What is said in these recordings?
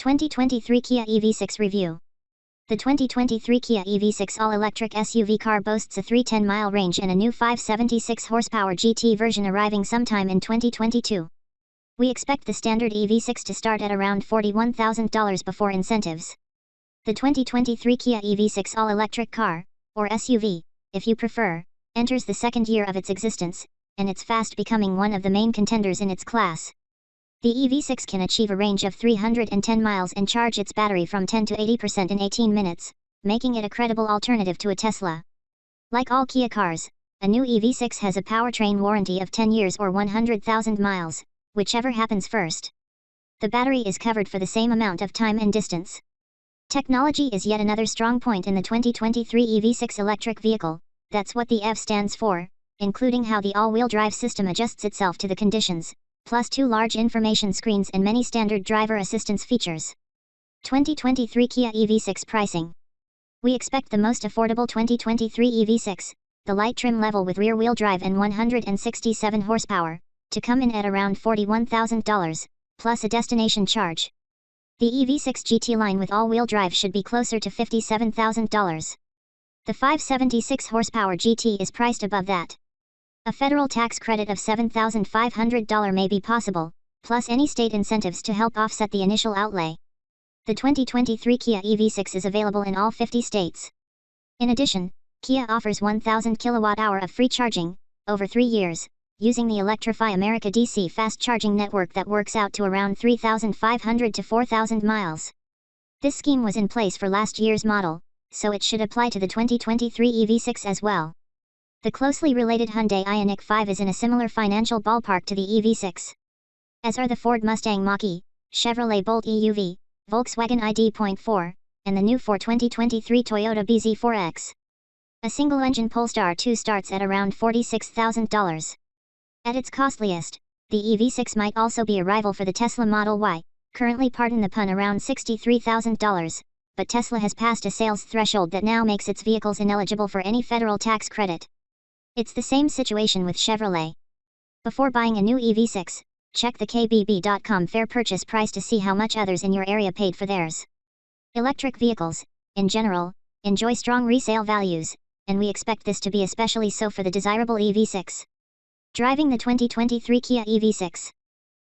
2023 Kia EV6 Review. The 2023 Kia EV6 all-electric SUV car boasts a 310-mile range and a new 576 horsepower GT version arriving sometime in 2022. We expect the standard EV6 to start at around $41,000 before incentives. The 2023 Kia EV6 all-electric car, or SUV, if you prefer, enters the second year of its existence, and it's fast becoming one of the main contenders in its class. The EV6 can achieve a range of 310 miles and charge its battery from 10 to 80% in 18 minutes, making it a credible alternative to a Tesla. Like all Kia cars, a new EV6 has a powertrain warranty of 10 years or 100,000 miles, whichever happens first. The battery is covered for the same amount of time and distance. Technology is yet another strong point in the 2023 EV6 electric vehicle. That's what the EV stands for, including how the all-wheel drive system adjusts itself to the conditions, plus 2 large information screens and many standard driver assistance features. 2023 Kia EV6 pricing. We expect the most affordable 2023 EV6, the light trim level with rear-wheel drive and 167 horsepower, to come in at around $41,000, plus a destination charge. The EV6 GT line with all-wheel drive should be closer to $57,000. The 576 horsepower GT is priced above that. A federal tax credit of $7,500 may be possible, plus any state incentives to help offset the initial outlay. The 2023 Kia EV6 is available in all 50 states. In addition, Kia offers 1,000 kWh of free charging, over 3 years, using the Electrify America DC fast charging network that works out to around 3,500 to 4,000 miles. This scheme was in place for last year's model, so it should apply to the 2023 EV6 as well. The closely related Hyundai Ioniq 5 is in a similar financial ballpark to the EV6. As are the Ford Mustang Mach-E, Chevrolet Bolt EUV, Volkswagen ID.4, and the new for 2023 Toyota bZ4X. A single-engine Polestar 2 starts at around $46,000. At its costliest, the EV6 might also be a rival for the Tesla Model Y, currently, pardon the pun, around $63,000, but Tesla has passed a sales threshold that now makes its vehicles ineligible for any federal tax credit. It's the same situation with Chevrolet. Before buying a new EV6, check the KBB.com fair purchase price to see how much others in your area paid for theirs. Electric vehicles, in general, enjoy strong resale values, and we expect this to be especially so for the desirable EV6. Driving the 2023 Kia EV6.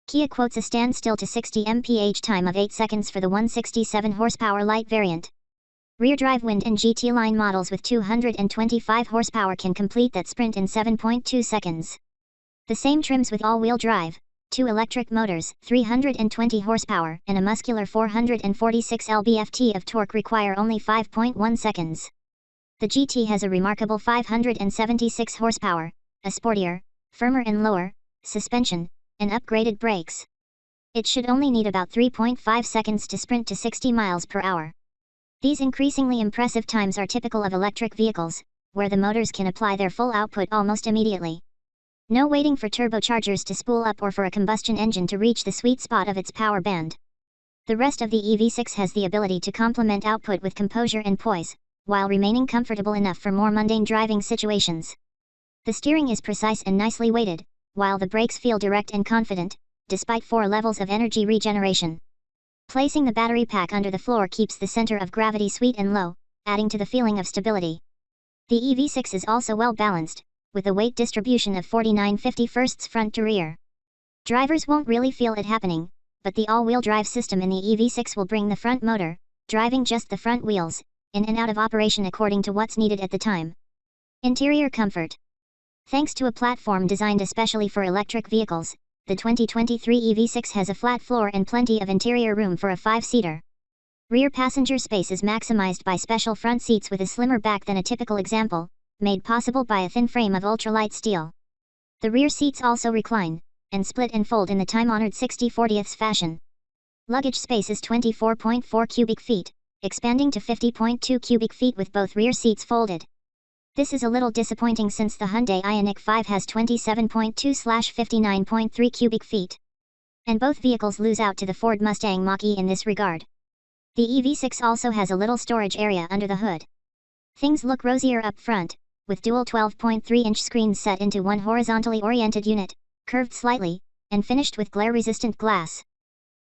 Kia quotes a standstill to 60 mph time of 8 seconds for the 167 horsepower light variant. Rear-drive Wind and GT line models with 225 horsepower can complete that sprint in 7.2 seconds. The same trims with all-wheel drive, 2 electric motors, 320 horsepower, and a muscular 446 lb-ft of torque require only 5.1 seconds. The GT has a remarkable 576 horsepower, a sportier, firmer and lower suspension, and upgraded brakes. It should only need about 3.5 seconds to sprint to 60 miles per hour. These increasingly impressive times are typical of electric vehicles, where the motors can apply their full output almost immediately. No waiting for turbochargers to spool up or for a combustion engine to reach the sweet spot of its power band. The rest of the EV6 has the ability to complement output with composure and poise, while remaining comfortable enough for more mundane driving situations. The steering is precise and nicely weighted, while the brakes feel direct and confident, despite 4 levels of energy regeneration. Placing the battery pack under the floor keeps the center of gravity sweet and low, adding to the feeling of stability. The EV6 is also well balanced, with a weight distribution of 49/51 front to rear. Drivers won't really feel it happening, but the all-wheel drive system in the EV6 will bring the front motor, driving just the front wheels, in and out of operation according to what's needed at the time. Interior comfort. Thanks to a platform designed especially for electric vehicles, the 2023 EV6 has a flat floor and plenty of interior room for a 5-seater. Rear passenger space is maximized by special front seats with a slimmer back than a typical example, made possible by a thin frame of ultralight steel. The rear seats also recline, and split and fold in the time-honored 60/40 fashion. Luggage space is 24.4 cubic feet, expanding to 50.2 cubic feet with both rear seats folded. This is a little disappointing since the Hyundai Ioniq 5 has 27.2/59.3 cubic feet. And both vehicles lose out to the Ford Mustang Mach-E in this regard. The EV6 also has a little storage area under the hood. Things look rosier up front, with dual 12.3-inch screens set into one horizontally oriented unit, curved slightly, and finished with glare-resistant glass.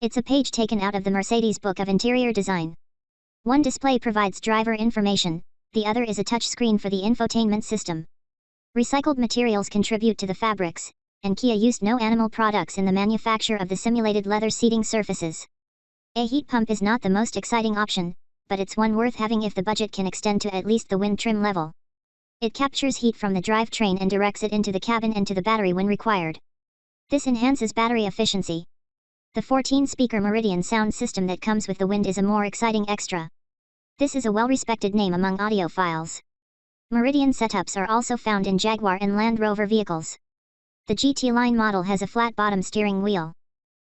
It's a page taken out of the Mercedes Book of Interior Design. One display provides driver information, the other is a touch screen for the infotainment system. Recycled materials contribute to the fabrics, and Kia used no animal products in the manufacture of the simulated leather seating surfaces. A heat pump is not the most exciting option, but it's one worth having if the budget can extend to at least the wind trim level. It captures heat from the drivetrain and directs it into the cabin and to the battery when required. This enhances battery efficiency. The 14-speaker Meridian sound system that comes with the Wind is a more exciting extra. This is a well-respected name among audiophiles. Meridian setups are also found in Jaguar and Land Rover vehicles. The GT line model has a flat-bottom steering wheel.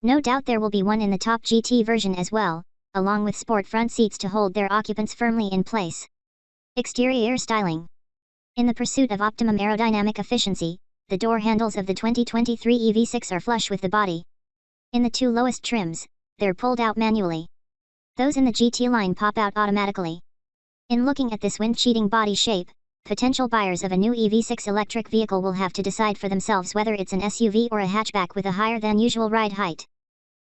No doubt there will be one in the top GT version as well, along with sport front seats to hold their occupants firmly in place. Exterior styling. In the pursuit of optimum aerodynamic efficiency, the door handles of the 2023 ev6 are flush with the body. In the two lowest trims, they're pulled out manually. Those in the GT line pop out automatically. In looking at this wind-cheating body shape, potential buyers of a new ev6 electric vehicle will have to decide for themselves whether it's an SUV or a hatchback with a higher than usual ride height.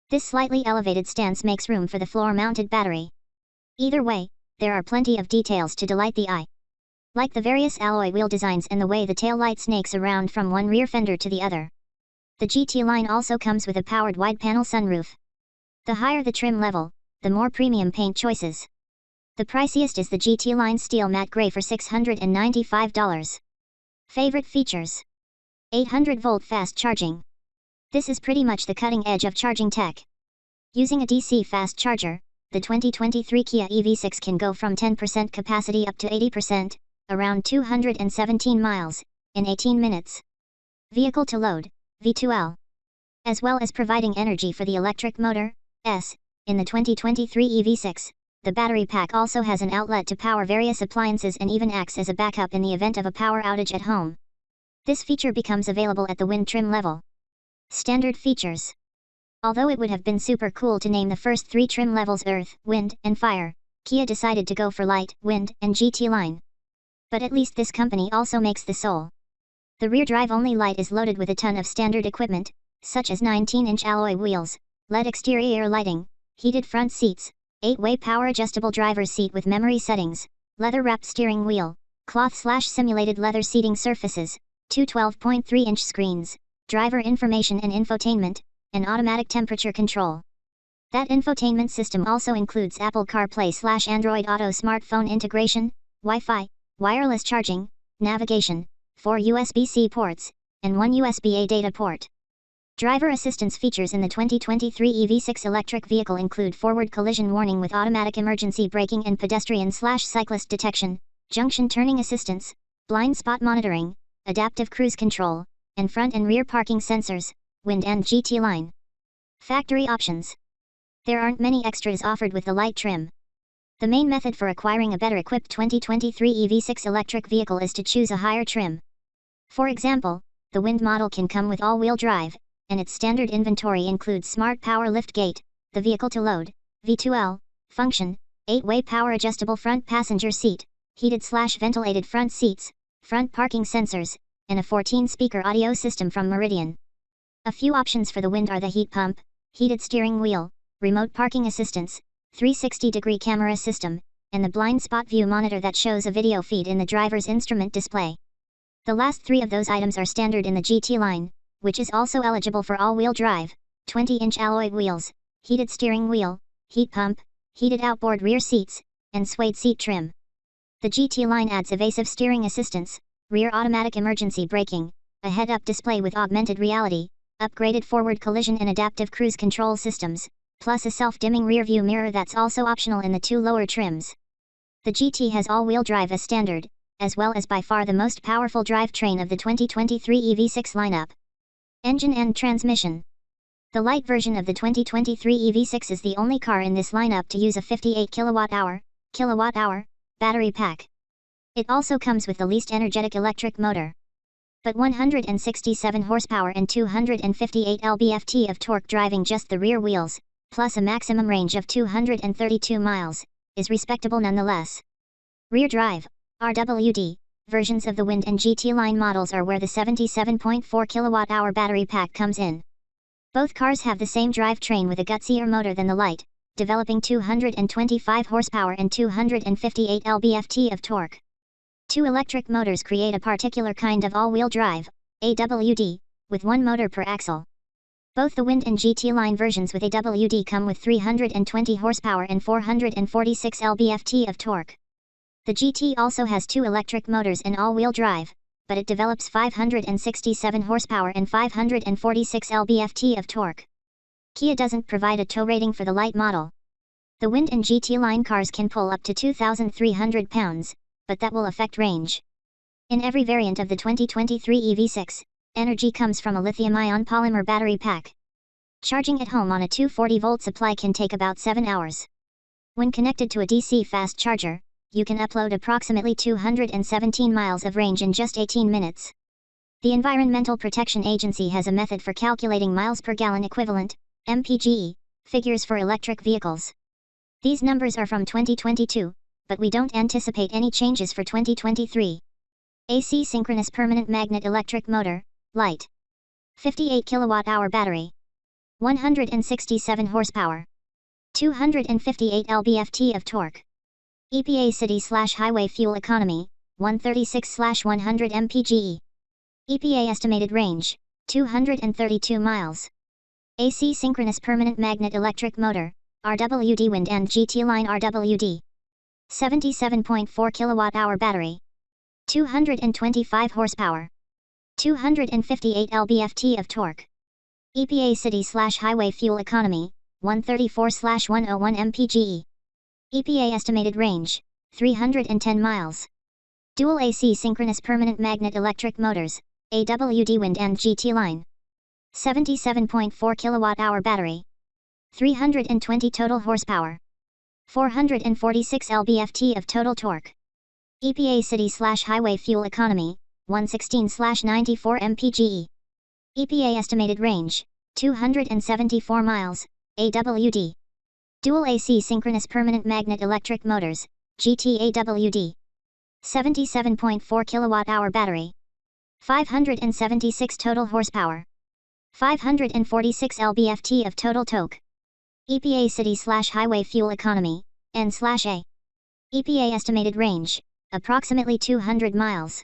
This slightly elevated stance makes room for the floor-mounted battery. Either way, there are plenty of details to delight the eye. Like the various alloy wheel designs and the way the tail light snakes around from one rear fender to the other. The GT line also comes with a powered wide-panel sunroof. The higher the trim level, the more premium paint choices. The priciest is the GT line steel matte gray for $695. Favorite features: 800-volt fast charging. This is pretty much the cutting edge of charging tech. Using a DC fast charger, the 2023 Kia EV6 can go from 10% capacity up to 80%, around 217 miles, in 18 minutes. Vehicle to load, V2L. As well as providing energy for the electric motor, S, in the 2023 EV6, the battery pack also has an outlet to power various appliances and even acts as a backup in the event of a power outage at home. This feature becomes available at the wind trim level. Standard features. Although it would have been super cool to name the first three trim levels Earth, Wind, and Fire, Kia decided to go for Light, Wind, and GT line. But at least this company also makes the soul. The rear drive-only light is loaded with a ton of standard equipment, such as 19-inch alloy wheels, LED exterior lighting, heated front seats, 8-way power-adjustable driver's seat with memory settings, leather-wrapped steering wheel, cloth/simulated leather seating surfaces, two 12.3-inch screens, driver information and infotainment, and automatic temperature control. That infotainment system also includes Apple CarPlay/Android Auto smartphone integration, Wi-Fi, wireless charging, navigation, 4 USB-C ports, and 1 USB-A data port. Driver assistance features in the 2023 EV6 electric vehicle include forward collision warning with automatic emergency braking and pedestrian/cyclist detection, junction turning assistance, blind spot monitoring, adaptive cruise control, and front and rear parking sensors, Wind and GT line. Factory options. There aren't many extras offered with the light trim. The main method for acquiring a better equipped 2023 EV6 electric vehicle is to choose a higher trim. For example, the Wind model can come with all-wheel drive, and its standard inventory includes Smart Power Liftgate, the vehicle to load, V2L, function, 8-way power-adjustable front passenger seat, heated/ventilated front seats, front parking sensors, and a 14-speaker audio system from Meridian. A few options for the Wind are the heat pump, heated steering wheel, remote parking assistance, 360-degree camera system, and the blind spot view monitor that shows a video feed in the driver's instrument display. The last three of those items are standard in the GT line, which is also eligible for all-wheel drive, 20-inch alloy wheels, heated steering wheel, heat pump, heated outboard rear seats, and suede seat trim. The GT line adds evasive steering assistance, rear automatic emergency braking, a head-up display with augmented reality, upgraded forward collision and adaptive cruise control systems, plus a self-dimming rear-view mirror that's also optional in the two lower trims. The GT has all-wheel drive as standard, as well as by far the most powerful drivetrain of the 2023 EV6 lineup. Engine and transmission. The light version of the 2023 EV6 is the only car in this lineup to use a 58 kilowatt-hour battery pack. It also comes with the least energetic electric motor. But 167 horsepower and 258 lb-ft of torque driving just the rear wheels, plus a maximum range of 232 miles, is respectable nonetheless. Rear drive, RWD, versions of the Wind and GT line models are where the 77.4 kWh battery pack comes in. Both cars have the same drivetrain with a gutsier motor than the Light, developing 225 horsepower and 258 lb-ft of torque. Two electric motors create a particular kind of all-wheel drive, AWD, with one motor per axle. Both the Wind and GT line versions with AWD come with 320 horsepower and 446 lb-ft of torque. The GT also has two electric motors in all-wheel drive, but it develops 567 horsepower and 546 lb-ft of torque. Kia doesn't provide a tow rating for the Light model. The Wind and GT line cars can pull up to 2,300 pounds, but that will affect range. In every variant of the 2023 ev6, energy comes from a lithium-ion polymer battery pack. Charging at home on a 240-volt supply can take about 7 hours. When connected to a DC fast charger, you can upload approximately 217 miles of range in just 18 minutes. The Environmental Protection Agency has a method for calculating miles per gallon equivalent, MPGE, figures for electric vehicles. These numbers are from 2022, but we don't anticipate any changes for 2023. AC synchronous permanent magnet electric motor, Light. 58 kWh battery. 167 horsepower. 258 lb-ft of torque. EPA city/highway fuel economy, 136/100 mpge. EPA estimated range, 232 miles. AC synchronous permanent magnet electric motor, RWD Wind and GT line RWD. 77.4 kWh battery. 225 horsepower. 258 lb-ft of torque. EPA city/highway fuel economy, 134/101 mpge. EPA estimated range, 310 miles. Dual AC synchronous permanent magnet electric motors, AWD Wind and GT line. 77.4 kWh battery. 320 total horsepower. 446 lb-ft of total torque. EPA city/highway fuel economy, 116/94 mpge. EPA estimated range, 274 miles, AWD. Dual AC synchronous permanent magnet electric motors, GT AWD. 77.4 kWh battery. 576 total horsepower. 546 lb-ft of total torque. EPA city/highway fuel economy, N/A. EPA estimated range, approximately 200 miles.